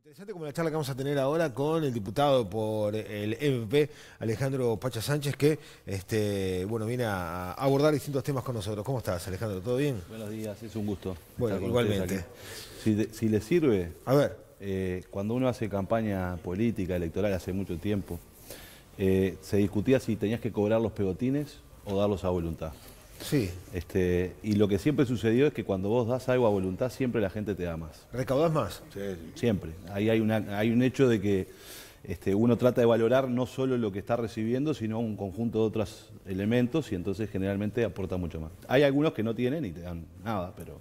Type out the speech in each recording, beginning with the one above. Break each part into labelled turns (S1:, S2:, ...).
S1: Interesante como la charla que vamos a tener ahora con el diputado por el MPP, Alejandro Pacha Sánchez, que bueno, viene a abordar distintos temas con nosotros. ¿Cómo estás, Alejandro? ¿Todo bien?
S2: Buenos días, es un gusto.
S1: Bueno, igualmente.
S2: Si le sirve,
S1: A ver.
S2: cuando uno hace campaña política, electoral hace mucho tiempo, se discutía si tenías que cobrar los pegotines o darlos a voluntad.
S1: Sí.
S2: Y lo que siempre sucedió es que cuando vos das algo a voluntad, siempre la gente te da más.
S1: ¿Recaudás más?
S2: Sí, siempre. Ahí hay un hecho de que uno trata de valorar no solo lo que está recibiendo, sino un conjunto de otros elementos y entonces generalmente aporta mucho más. Hay algunos que no tienen y te dan nada, pero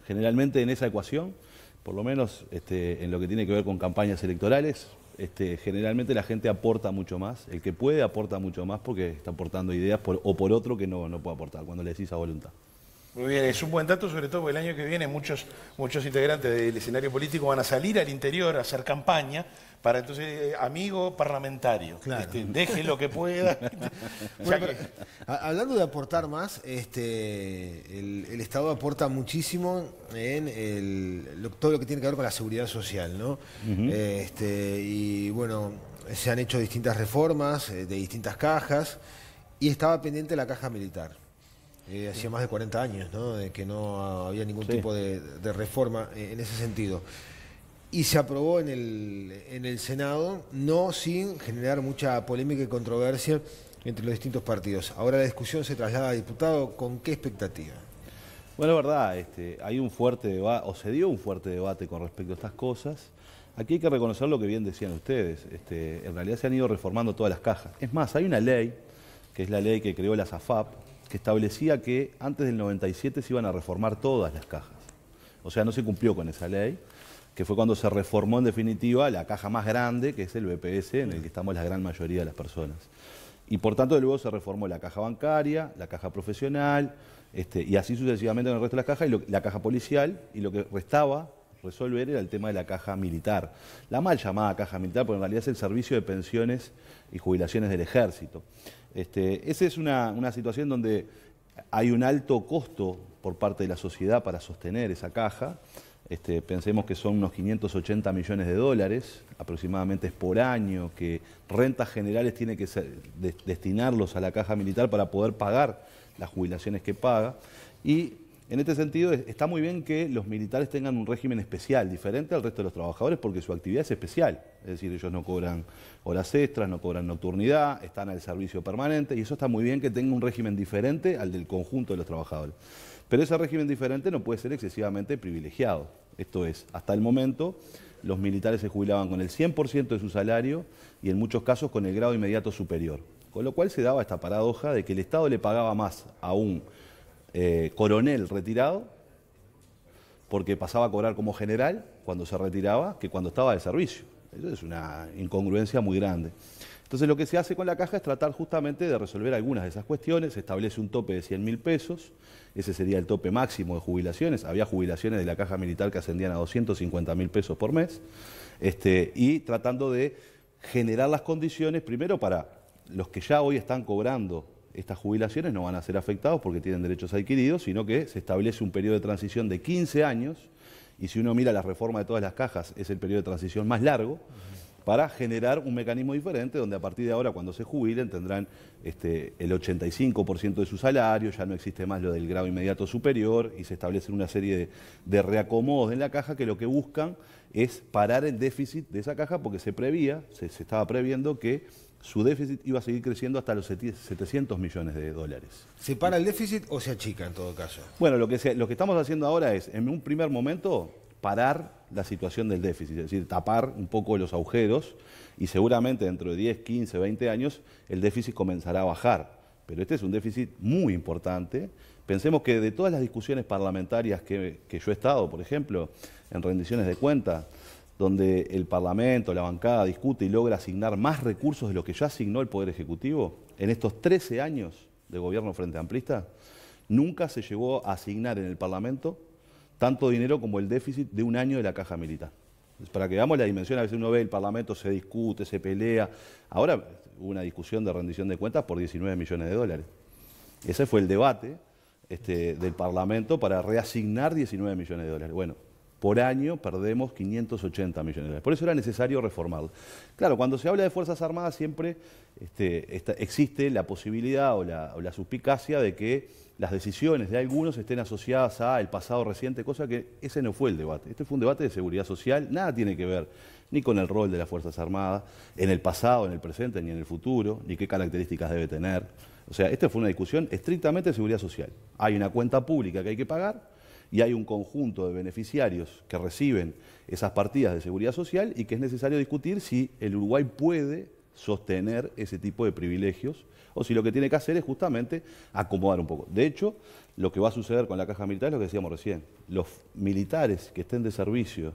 S2: generalmente en esa ecuación, por lo menos en lo que tiene que ver con campañas electorales, generalmente la gente aporta mucho más, el que puede aporta mucho más porque está aportando ideas o por otro que no puede aportar, cuando le decís a voluntad.
S3: Muy bien, es un buen dato, sobre todo porque el año que viene muchos integrantes del escenario político van a salir al interior a hacer campaña para entonces, amigo parlamentario,
S1: Claro.
S3: Deje lo que pueda.
S1: Bueno, hablando de aportar más, el Estado aporta muchísimo en todo lo que tiene que ver con la seguridad social, ¿no? Y bueno, se han hecho distintas reformas de distintas cajas y estaba pendiente la caja militar. Hacía más de 40 años, ¿no?, de que no había ningún tipo de reforma en ese sentido. Y se aprobó en el Senado, no sin generar mucha polémica y controversia entre los distintos partidos. Ahora la discusión se traslada a diputado. ¿Con qué expectativa?
S2: Bueno, es verdad, hay un fuerte debate, o se dio un fuerte debate con respecto a estas cosas. Aquí hay que reconocer lo que bien decían ustedes. En realidad se han ido reformando todas las cajas. Es más, hay una ley, que es la ley que creó la SAFAP, que establecía que antes del 97 se iban a reformar todas las cajas. O sea, no se cumplió con esa ley, que fue cuando se reformó en definitiva la caja más grande, que es el BPS, en el que estamos la gran mayoría de las personas. Y por tanto luego se reformó la caja bancaria, la caja profesional, y así sucesivamente con el resto de las cajas, y la caja policial, y lo que restaba resolver era el tema de la caja militar. La mal llamada caja militar, porque en realidad es el servicio de pensiones y jubilaciones del ejército. Esa es una situación donde hay un alto costo por parte de la sociedad para sostener esa caja. Pensemos que son unos 580 millones de dólares, aproximadamente por año, que rentas generales tiene que destinarlos a la caja militar para poder pagar las jubilaciones que paga. Y en este sentido está muy bien que los militares tengan un régimen especial, diferente al resto de los trabajadores, porque su actividad es especial. Es decir, ellos no cobran horas extras, no cobran nocturnidad, están al servicio permanente, y eso está muy bien que tenga un régimen diferente al del conjunto de los trabajadores. Pero ese régimen diferente no puede ser excesivamente privilegiado. Esto es, hasta el momento, los militares se jubilaban con el 100% de su salario y en muchos casos con el grado inmediato superior. Con lo cual se daba esta paradoja de que el Estado le pagaba más a un coronel retirado, porque pasaba a cobrar como general cuando se retiraba, que cuando estaba de servicio. Eso es una incongruencia muy grande. Entonces lo que se hace con la caja es tratar justamente de resolver algunas de esas cuestiones. Se establece un tope de 100.000 pesos, ese sería el tope máximo de jubilaciones. Había jubilaciones de la caja militar que ascendían a 250.000 pesos por mes, y tratando de generar las condiciones, primero para los que ya hoy están cobrando estas jubilaciones, no van a ser afectados porque tienen derechos adquiridos, sino que se establece un periodo de transición de 15 años, y si uno mira la reforma de todas las cajas, es el periodo de transición más largo, para generar un mecanismo diferente, donde a partir de ahora, cuando se jubilen, tendrán el 85% de su salario, ya no existe más lo del grado inmediato superior, y se establecen una serie de reacomodos en la caja que lo que buscan es parar el déficit de esa caja, porque se estaba previendo que su déficit iba a seguir creciendo hasta los 700 millones de dólares.
S1: ¿Se para el déficit o se achica en todo caso?
S2: Bueno, lo que estamos haciendo ahora es, en un primer momento, parar la situación del déficit, es decir, tapar un poco los agujeros, y seguramente dentro de 10, 15, 20 años el déficit comenzará a bajar. Pero este es un déficit muy importante. Pensemos que de todas las discusiones parlamentarias que yo he estado, por ejemplo, en rendiciones de cuentas, donde el Parlamento, la bancada discute y logra asignar más recursos de lo que ya asignó el Poder Ejecutivo, en estos 13 años de gobierno frente amplista, nunca se llegó a asignar en el Parlamento tanto dinero como el déficit de un año de la caja militar. Para que veamos la dimensión, a veces uno ve el Parlamento, se discute, se pelea. Ahora hubo una discusión de rendición de cuentas por 19 millones de dólares. Ese fue el debate del Parlamento para reasignar 19 millones de dólares. Bueno, por año perdemos 580 millones de dólares. Por eso era necesario reformarlo. Claro, cuando se habla de Fuerzas Armadas siempre existe la posibilidad o la suspicacia de que las decisiones de algunos estén asociadas al pasado reciente, cosa que ese no fue el debate. Este fue un debate de seguridad social, nada tiene que ver ni con el rol de las Fuerzas Armadas, en el pasado, en el presente, ni en el futuro, ni qué características debe tener. O sea, esta fue una discusión estrictamente de seguridad social. Hay una cuenta pública que hay que pagar y hay un conjunto de beneficiarios que reciben esas partidas de seguridad social y que es necesario discutir si el Uruguay puede sostener ese tipo de privilegios o si lo que tiene que hacer es justamente acomodar un poco. De hecho, lo que va a suceder con la caja militar es lo que decíamos recién. Los militares que estén de servicio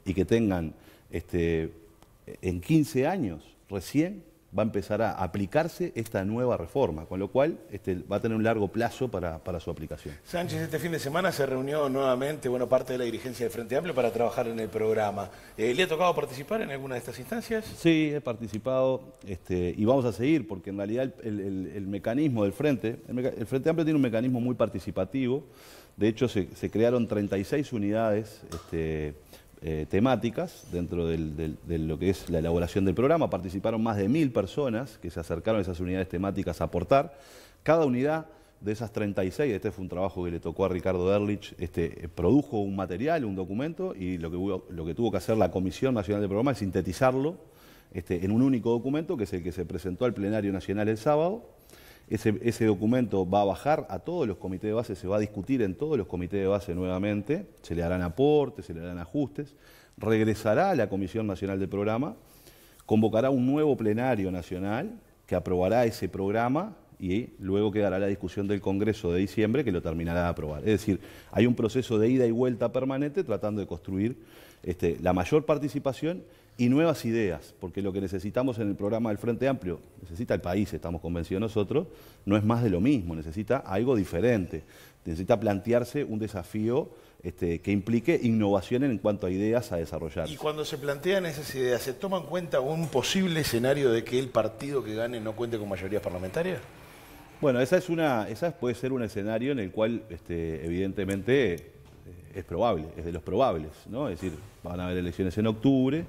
S2: y que tengan en 15 años recién va a empezar a aplicarse esta nueva reforma, con lo cual va a tener un largo plazo para su aplicación.
S3: Sánchez este fin de semana se reunió nuevamente, parte de la dirigencia del Frente Amplio para trabajar en el programa. ¿Le ha tocado participar en alguna de estas instancias?
S2: Sí, he participado y vamos a seguir, porque en realidad el mecanismo del Frente, el Frente Amplio tiene un mecanismo muy participativo. De hecho, se crearon 36 unidades temáticas dentro de lo que es la elaboración del programa. Participaron más de 1000 personas que se acercaron a esas unidades temáticas a aportar. Cada unidad de esas 36, este fue un trabajo que le tocó a Ricardo Ehrlich, produjo un material, un documento, y lo que tuvo que hacer la Comisión Nacional del Programa es sintetizarlo en un único documento, que es el que se presentó al Plenario Nacional el sábado. Ese documento va a bajar a todos los comités de base, se va a discutir en todos los comités de base nuevamente, se le harán aportes, se le harán ajustes, regresará a la Comisión Nacional del Programa, convocará un nuevo plenario nacional que aprobará ese programa y luego quedará la discusión del Congreso de diciembre que lo terminará de aprobar. Es decir, hay un proceso de ida y vuelta permanente tratando de construir la mayor participación y nuevas ideas, porque lo que necesitamos en el programa del Frente Amplio, necesita el país, estamos convencidos nosotros, no es más de lo mismo, necesita algo diferente, necesita plantearse un desafío que implique innovación en cuanto a ideas a desarrollar.
S3: Y cuando se plantean esas ideas, ¿se toma en cuenta un posible escenario de que el partido que gane no cuente con mayorías parlamentarias?
S2: Bueno, esa puede ser un escenario en el cual evidentemente es probable, es de los probables, ¿no? Es decir, van a haber elecciones en octubre,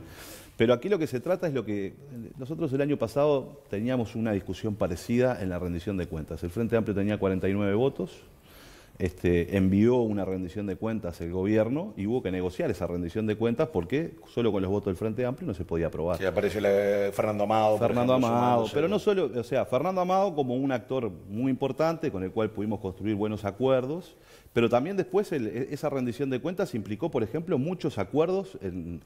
S2: pero aquí lo que se trata es lo que nosotros el año pasado teníamos una discusión parecida en la rendición de cuentas. El Frente Amplio tenía 49 votos, envió una rendición de cuentas el gobierno y hubo que negociar esa rendición de cuentas porque solo con los votos del Frente Amplio no se podía aprobar.
S3: Sí, apareció Fernando Amado.
S2: Fernando Amado, pero no solo, o sea, Fernando Amado como un actor muy importante con el cual pudimos construir buenos acuerdos, pero también después esa rendición de cuentas implicó, por ejemplo, muchos acuerdos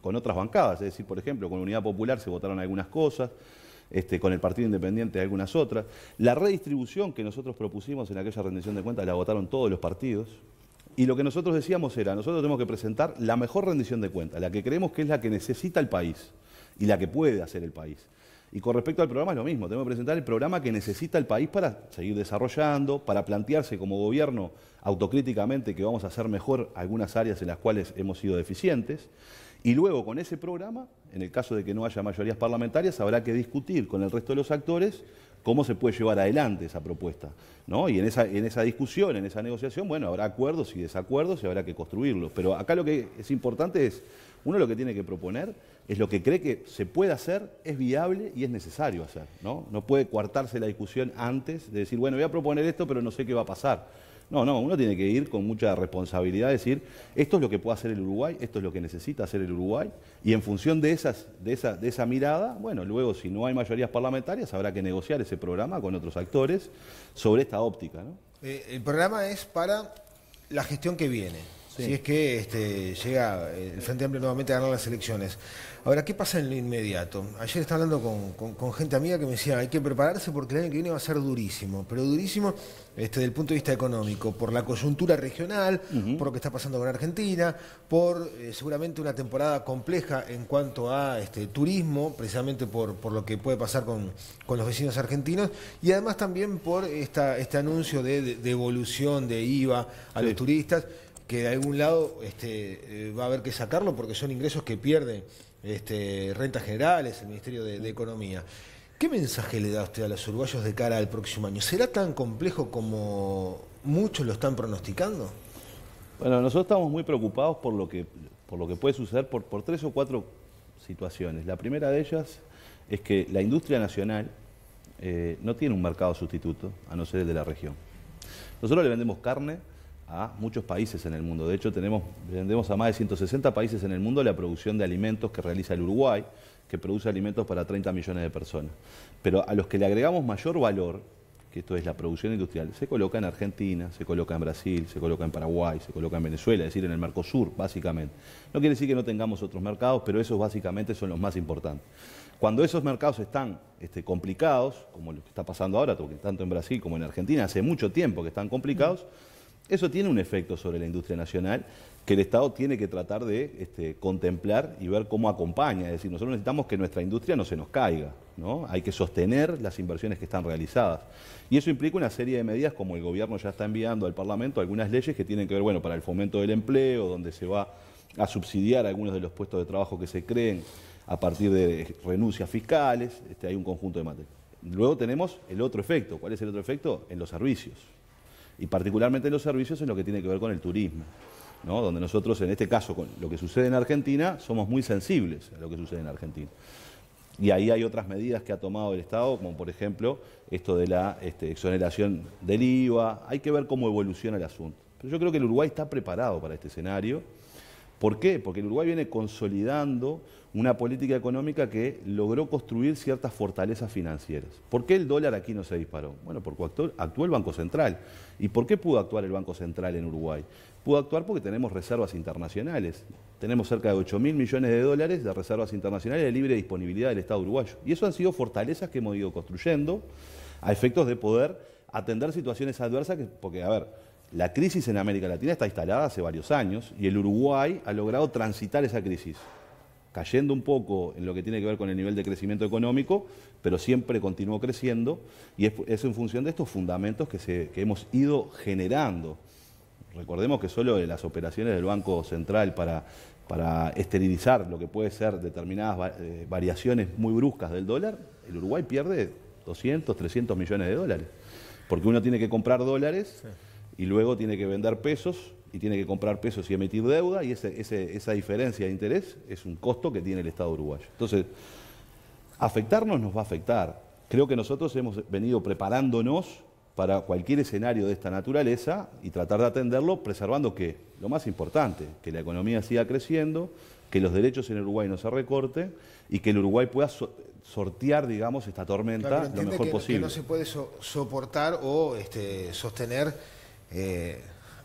S2: con otras bancadas, es decir, por ejemplo, con Unidad Popular se votaron algunas cosas, con el Partido Independiente algunas otras. La redistribución que nosotros propusimos en aquella rendición de cuentas la votaron todos los partidos. Y lo que nosotros decíamos era, nosotros tenemos que presentar la mejor rendición de cuentas, la que creemos que es la que necesita el país y la que puede hacer el país. Y con respecto al programa es lo mismo, tenemos que presentar el programa que necesita el país para seguir desarrollando, para plantearse como gobierno autocríticamente que vamos a hacer mejor algunas áreas en las cuales hemos sido deficientes. Y luego con ese programa, en el caso de que no haya mayorías parlamentarias, habrá que discutir con el resto de los actores cómo se puede llevar adelante esa propuesta, ¿no? Y en esa discusión, en esa negociación, bueno, habrá acuerdos y desacuerdos y habrá que construirlos. Pero acá lo que es importante es, uno lo que tiene que proponer es lo que cree que se puede hacer, es viable y es necesario hacer, ¿no? No puede coartarse la discusión antes de decir, bueno, voy a proponer esto, pero no sé qué va a pasar. No, uno tiene que ir con mucha responsabilidad, decir, esto es lo que puede hacer el Uruguay, esto es lo que necesita hacer el Uruguay, y en función de esa mirada, bueno, luego si no hay mayorías parlamentarias, habrá que negociar ese programa con otros actores sobre esta óptica, ¿no?
S1: El programa es para la gestión que viene, sí. Si es que llega el Frente Amplio nuevamente a ganar las elecciones. Ahora, ¿qué pasa en lo inmediato? Ayer estaba hablando con gente amiga que me decía, hay que prepararse porque el año que viene va a ser durísimo, pero durísimo desde el punto de vista económico, por la coyuntura regional, por lo que está pasando con Argentina, por seguramente una temporada compleja en cuanto a turismo, precisamente por lo que puede pasar con los vecinos argentinos, y además también por este anuncio de devolución de IVA a los turistas, que de algún lado va a haber que sacarlo porque son ingresos que pierden rentas generales, el Ministerio de Economía. ¿Qué mensaje le da usted a los uruguayos de cara al próximo año? ¿Será tan complejo como muchos lo están pronosticando?
S2: Bueno, nosotros estamos muy preocupados por lo que puede suceder por 3 o 4 situaciones. La primera de ellas es que la industria nacional no tiene un mercado sustituto, a no ser el de la región. Nosotros le vendemos carne a muchos países en el mundo. De hecho, vendemos a más de 160 países en el mundo la producción de alimentos que realiza el Uruguay, que produce alimentos para 30 millones de personas. Pero a los que le agregamos mayor valor, que esto es la producción industrial, se coloca en Argentina, se coloca en Brasil, se coloca en Paraguay, se coloca en Venezuela, es decir, en el Mercosur, básicamente. No quiere decir que no tengamos otros mercados, pero esos básicamente son los más importantes. Cuando esos mercados están complicados, como lo que está pasando ahora, tanto en Brasil como en Argentina, hace mucho tiempo que están complicados, eso tiene un efecto sobre la industria nacional que el Estado tiene que tratar de contemplar y ver cómo acompaña. Es decir, nosotros necesitamos que nuestra industria no se nos caiga, ¿no? Hay que sostener las inversiones que están realizadas. Y eso implica una serie de medidas, como el gobierno ya está enviando al Parlamento, algunas leyes que tienen que ver, bueno, para el fomento del empleo, donde se va a subsidiar algunos de los puestos de trabajo que se creen a partir de renuncias fiscales. Hay un conjunto de materias. Luego tenemos el otro efecto. ¿Cuál es el otro efecto? En los servicios. Y particularmente en los servicios en lo que tiene que ver con el turismo, ¿no? Donde nosotros, en este caso, con lo que sucede en Argentina, somos muy sensibles a lo que sucede en Argentina. Y ahí hay otras medidas que ha tomado el Estado, como por ejemplo esto de la exoneración del IVA. Hay que ver cómo evoluciona el asunto. Pero yo creo que el Uruguay está preparado para este escenario. ¿Por qué? Porque el Uruguay viene consolidando una política económica que logró construir ciertas fortalezas financieras. ¿Por qué el dólar aquí no se disparó? Bueno, porque actuó el Banco Central. ¿Y por qué pudo actuar el Banco Central en Uruguay? Pudo actuar porque tenemos reservas internacionales. Tenemos cerca de 8.000 millones de dólares de reservas internacionales de libre disponibilidad del Estado uruguayo. Y eso han sido fortalezas que hemos ido construyendo a efectos de poder atender situaciones adversas, porque, a ver, la crisis en América Latina está instalada hace varios años y el Uruguay ha logrado transitar esa crisis, cayendo un poco en lo que tiene que ver con el nivel de crecimiento económico, pero siempre continuó creciendo, y es en función de estos fundamentos que hemos ido generando. Recordemos que solo de las operaciones del Banco Central para esterilizar lo que puede ser determinadas variaciones muy bruscas del dólar, el Uruguay pierde 200, 300 millones de dólares, porque uno tiene que comprar dólares. Sí. Y luego tiene que vender pesos, y tiene que comprar pesos y emitir deuda, y esa diferencia de interés es un costo que tiene el Estado uruguayo. Entonces, afectarnos nos va a afectar. Creo que nosotros hemos venido preparándonos para cualquier escenario de esta naturaleza y tratar de atenderlo, preservando que, lo más importante, que la economía siga creciendo, que los derechos en Uruguay no se recorten y que el Uruguay pueda sortear, digamos, esta tormenta lo mejor posible.
S1: Que no se puede soportar o sostener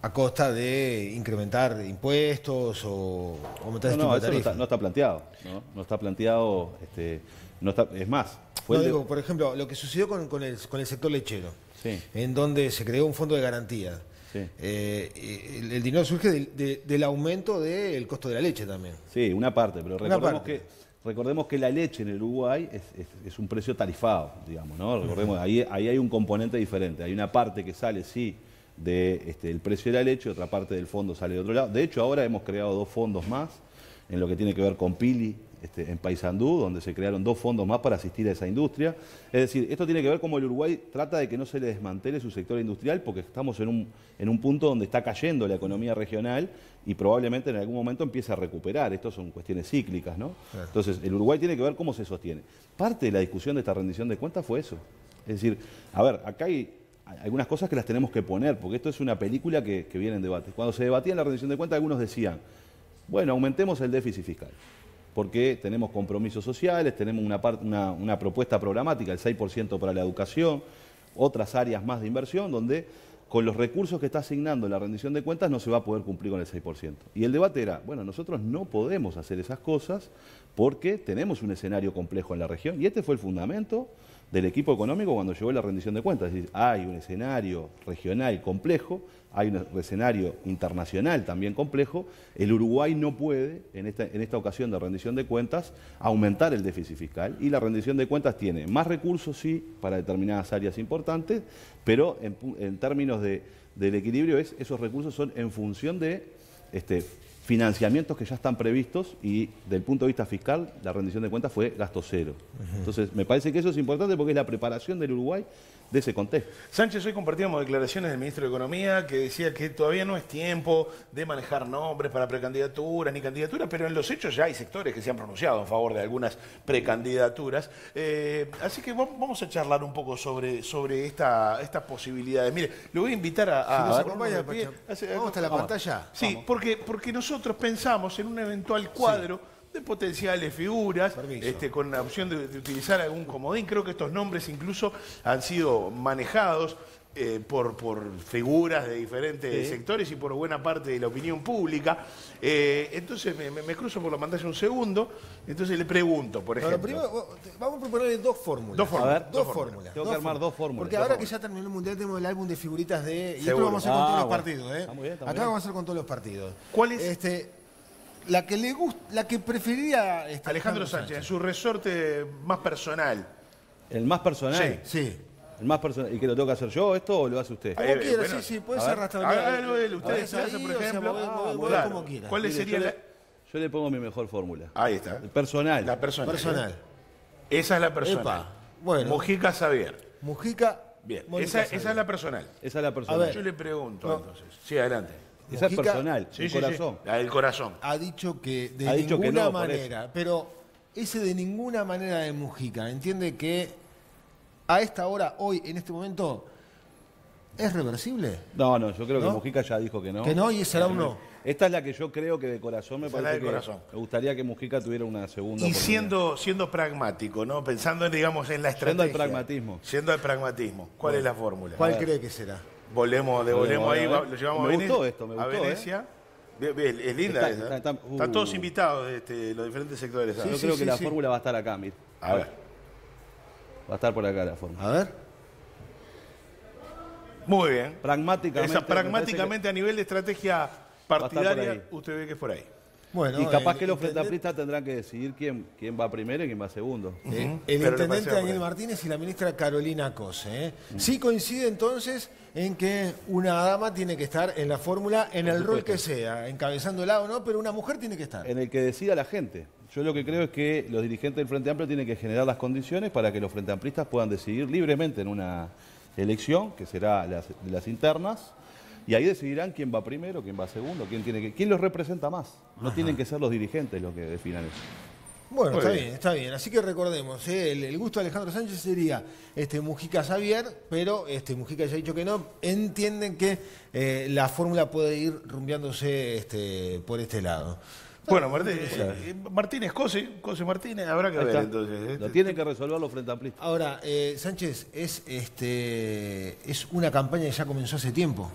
S1: a costa de incrementar impuestos o aumentar este tipo de tarifas.
S2: No está planteado, ¿no? No está planteado, es más.
S1: Por ejemplo, lo que sucedió con el sector lechero,
S2: sí,
S1: en donde se creó un fondo de garantía.
S2: Sí.
S1: El dinero surge del aumento del costo de la leche también.
S2: Sí, una parte, pero recordemos que la leche en el Uruguay es un precio tarifado, digamos, ¿no? Recordemos, ahí hay un componente diferente. Hay una parte que sale, sí, del precio de la leche, otra parte del fondo sale de otro lado. De hecho, ahora hemos creado 2 fondos más en lo que tiene que ver con Pili, en Paysandú, donde se crearon 2 fondos más para asistir a esa industria. Es decir, esto tiene que ver cómo el Uruguay trata de que no se le desmantele su sector industrial, porque estamos en un punto donde está cayendo la economía regional y probablemente en algún momento empiece a recuperar. Estas son cuestiones cíclicas, ¿no? Claro. Entonces, el Uruguay tiene que ver cómo se sostiene. Parte de la discusión de esta rendición de cuentas fue eso. Es decir, a ver, acá hay algunas cosas que las tenemos que poner, porque esto es una película que viene en debate. Cuando se debatía en la rendición de cuentas, algunos decían, bueno, aumentemos el déficit fiscal, porque tenemos compromisos sociales, tenemos una propuesta programática, el 6% para la educación, otras áreas más de inversión, donde con los recursos que está asignando la rendición de cuentas no se va a poder cumplir con el 6%. Y el debate era, bueno, nosotros no podemos hacer esas cosas porque tenemos un escenario complejo en la región, y este fue el fundamento del equipo económico cuando llegó la rendición de cuentas. Es decir, hay un escenario regional complejo, hay un escenario internacional también complejo. El Uruguay no puede, en esta ocasión de rendición de cuentas, aumentar el déficit fiscal, y la rendición de cuentas tiene más recursos, sí, para determinadas áreas importantes, pero en términos del equilibrio, esos recursos son en función de financiamientos que ya están previstos, y del punto de vista fiscal la rendición de cuentas fue gasto cero. Entonces me parece que eso es importante porque es la preparación del Uruguay de ese contexto.
S3: Sánchez, hoy compartíamos declaraciones del ministro de Economía que decía que todavía no es tiempo de manejar nombres para precandidaturas ni candidaturas, pero en los hechos ya hay sectores que se han pronunciado en favor de algunas precandidaturas. Así que vamos a charlar un poco sobre estas posibilidades. Mire, le voy a invitar a...
S1: Si nos acompaña, ¿vamos hasta la pantalla?
S3: Sí, porque nosotros pensamos en un eventual cuadro de potenciales figuras, con la opción de utilizar algún comodín. Creo que estos nombres incluso han sido manejados por figuras de diferentes sectores y por buena parte de la opinión pública. Entonces me cruzo por la pantalla un segundo, entonces le pregunto, por ejemplo.
S1: Primero, vamos a proponerle dos fórmulas.
S2: Dos fórmulas. Tengo que armar dos fórmulas.
S1: Porque ahora que ya terminó el Mundial tenemos el álbum de figuritas de... Y esto lo vamos a hacer con todos los partidos.
S2: Está muy bien, está muy
S1: Acá
S2: bien.
S1: vamos a hacer con todos los partidos.
S3: ¿Cuál es?
S1: La que le gusta, la que preferiría
S3: Alejandro Sánchez, en su resorte más personal.
S2: ¿El más personal?
S1: Sí.
S2: ¿El más personal? ¿Y que lo tengo que hacer yo esto o lo hace usted?
S1: Como quiera,
S3: bueno,
S1: sí, puede
S2: a
S1: ser
S2: ver.
S1: arrastrado.
S3: Hágalo él, ustedes hacen, por ejemplo.
S1: Claro. Como quiera.
S3: ¿Cuál sería
S2: Yo le pongo mi mejor fórmula.
S3: Ahí está.
S2: El personal.
S3: La personal.
S1: Personal.
S3: Esa es la personal.
S1: Epa, bueno.
S3: Mujica Xavier.
S1: Mujica.
S3: Bien,
S1: Mónica
S3: esa es la personal.
S2: Esa es la
S1: A
S2: personal.
S1: ver.
S3: Yo le pregunto entonces. Sí, adelante.
S2: Esa es
S1: Mujica-
S2: personal,
S3: Sí,
S2: el
S3: sí,
S2: corazón.
S3: sí. La del corazón.
S1: Ha dicho que de
S2: Ha dicho que
S1: ninguna
S2: no, por
S1: manera, pero ese de ninguna manera de Mujica, entiende que a esta hora, hoy, en este momento, ¿es reversible?
S2: No, yo creo que
S1: ¿No?
S2: Mujica ya dijo que no.
S1: Que no, y será un no.
S2: Esta es la que yo creo que de corazón me
S3: Esa es la
S2: parece
S3: de
S2: que
S3: corazón.
S2: me gustaría que Mujica tuviera una segunda
S3: Y
S2: oportunidad.
S3: siendo pragmático, ¿no? Pensando, digamos, en la estrategia.
S2: Yendo al pragmatismo.
S3: Siendo al pragmatismo. ¿Cuál es la fórmula?
S1: ¿Cuál cree que será?
S3: Devolvemos ahí,
S2: a ver.
S3: lo llevamos
S2: Me
S3: a
S2: gustó
S3: Venecia.
S2: esto, me
S3: A
S2: gustó,
S3: Venecia. Bien, es linda esa. Están todos invitados de los diferentes sectores.
S2: Yo creo que la fórmula va a estar acá, mire.
S3: A ver.
S2: Va a estar por acá la fórmula.
S1: A ver.
S3: Muy bien.
S2: Pragmáticamente.
S3: Esa,
S2: me
S3: pragmáticamente a nivel de estrategia
S2: a estar por
S3: partidaria,
S2: ahí.
S3: usted ve que es por ahí.
S1: Bueno,
S2: Y capaz
S1: el
S2: que los
S1: intendente-
S2: frentampristas tendrán que decidir quién va primero y quién va segundo.
S1: El
S3: Pero le
S1: intendente
S3: parece por
S1: Daniel
S3: ahí.
S1: Martínez y la ministra Carolina Cose. Sí coincide entonces en que una dama tiene que estar en la fórmula, en el rol que sea, encabezándola o no, pero una mujer tiene que estar.
S2: En el que decida la gente. Yo lo que creo es que los dirigentes del Frente Amplio tienen que generar las condiciones para que los frente amplistas puedan decidir libremente en una elección, que será las internas, y ahí decidirán quién va primero, quién va segundo, quién los representa más. No tienen que ser los dirigentes los que definan eso.
S1: Bueno,
S3: Muy
S1: está
S3: bien.
S1: bien, está bien. Así que recordemos, el gusto de Alejandro Sánchez sería Mujica Xavier, pero Mujica ya ha dicho que no. Entienden que la fórmula puede ir rumbeándose por este lado.
S3: Bueno, Martínez, Cose Martínez, habrá que
S2: Ahí
S3: ver
S2: está.
S3: entonces.
S2: Lo tienen que resolver los frente amplistas.
S1: Ahora, Sánchez, es una campaña que ya comenzó hace tiempo.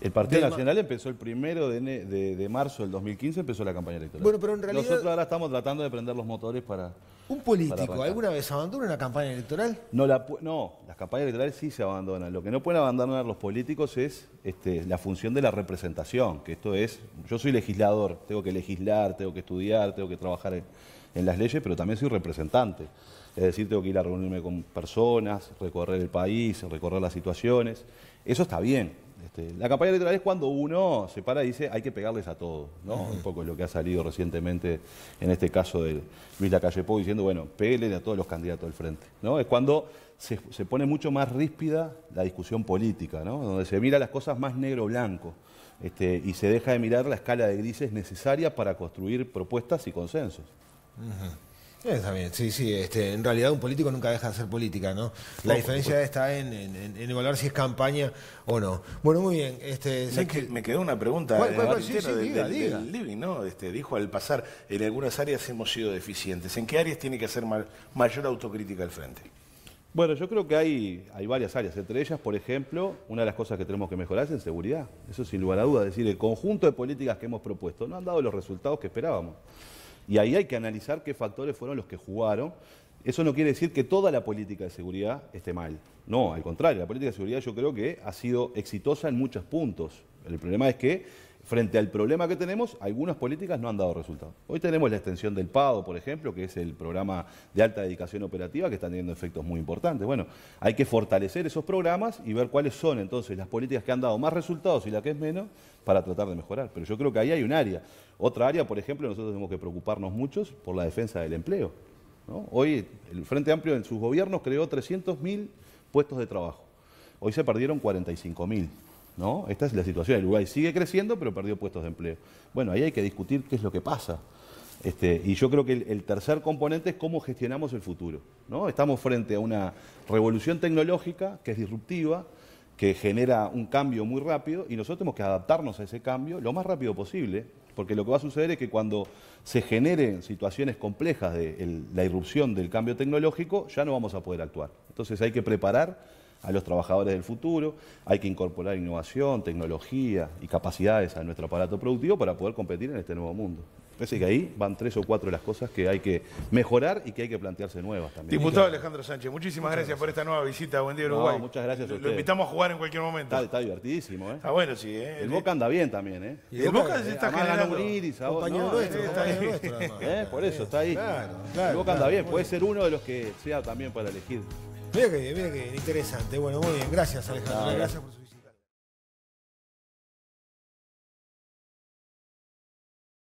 S2: El Partido
S1: Del-
S2: Nacional empezó el 1 de marzo del 2015, empezó la campaña electoral.
S1: Bueno, pero en realidad-
S2: Nosotros ahora estamos tratando de prender los motores para...
S1: ¿Un
S2: Para
S1: político
S2: arrancar.
S1: alguna vez abandona una campaña electoral?
S2: No, las campañas electorales sí se abandonan. Lo que no pueden abandonar los políticos es la función de la representación, que esto es, yo soy legislador, tengo que legislar, tengo que estudiar, tengo que trabajar en las leyes, pero también soy representante. Es decir, tengo que ir a reunirme con personas, recorrer el país, recorrer las situaciones. Eso está bien. La campaña electoral es cuando uno se para y dice hay que pegarles a todos, ¿no? Un poco lo que ha salido recientemente en este caso de Luis Lacalle Pou diciendo, bueno, péguenle a todos los candidatos del frente, ¿no? Es cuando se pone mucho más ríspida la discusión política, ¿no? Donde se mira las cosas más negro-blanco y se deja de mirar la escala de grises necesaria para construir propuestas y consensos.
S1: Está bien, sí, en realidad un político nunca deja de hacer política, ¿no? La diferencia está en evaluar si es campaña o no. Bueno, muy bien.
S3: Me quedó una pregunta
S1: ¿Cuál?
S3: Tintero,
S1: Sí, diga.
S3: del living, ¿no? Dijo al pasar, en algunas áreas hemos sido deficientes. ¿En qué áreas tiene que hacer mayor autocrítica al frente?
S2: Bueno, yo creo que hay varias áreas. Entre ellas, por ejemplo, una de las cosas que tenemos que mejorar es en seguridad. Eso sin lugar a dudas. Es decir, el conjunto de políticas que hemos propuesto no han dado los resultados que esperábamos. Y ahí hay que analizar qué factores fueron los que jugaron. Eso no quiere decir que toda la política de seguridad esté mal. No, al contrario, la política de seguridad yo creo que ha sido exitosa en muchos puntos. El problema es que, frente al problema que tenemos, algunas políticas no han dado resultados. Hoy tenemos la extensión del PADO, por ejemplo, que es el programa de alta dedicación operativa, que está teniendo efectos muy importantes. Bueno, hay que fortalecer esos programas y ver cuáles son entonces las políticas que han dado más resultados y las que es menos, para tratar de mejorar. Pero yo creo que ahí hay un área. Otra área, por ejemplo, nosotros tenemos que preocuparnos mucho por la defensa del empleo, ¿no? Hoy el Frente Amplio en sus gobiernos creó 300.000 puestos de trabajo. Hoy se perdieron 45.000, ¿no? Esta es la situación. El Uruguay sigue creciendo, pero perdió puestos de empleo. Bueno, ahí hay que discutir qué es lo que pasa. Y yo creo que el tercer componente es cómo gestionamos el futuro, ¿no? Estamos frente a una revolución tecnológica que es disruptiva, que genera un cambio muy rápido y nosotros tenemos que adaptarnos a ese cambio lo más rápido posible, porque lo que va a suceder es que cuando se generen situaciones complejas de la irrupción del cambio tecnológico, ya no vamos a poder actuar. Entonces hay que preparar a los trabajadores del futuro, hay que incorporar innovación, tecnología y capacidades a nuestro aparato productivo para poder competir en este nuevo mundo. Parece que ahí van 3 o 4 de las cosas que hay que mejorar y que hay que plantearse nuevas también.
S3: Diputado Alejandro Sánchez, muchísimas gracias por esta nueva visita a Buen Día Uruguay.
S2: Muchas gracias a ustedes.
S3: Lo invitamos a jugar en cualquier momento.
S2: Está divertidísimo, ¿eh?
S3: Está bueno, sí.
S2: El Boca anda bien también, ¿eh?
S3: Y el Boca se está generando.
S1: Compañero nuestro, además.
S2: Por eso, está ahí.
S1: Claro,
S2: el Boca anda bien, puede ser uno de los que sea también para elegir.
S1: Mira que interesante. Bueno, muy bien. Gracias, Alejandro. Gracias por su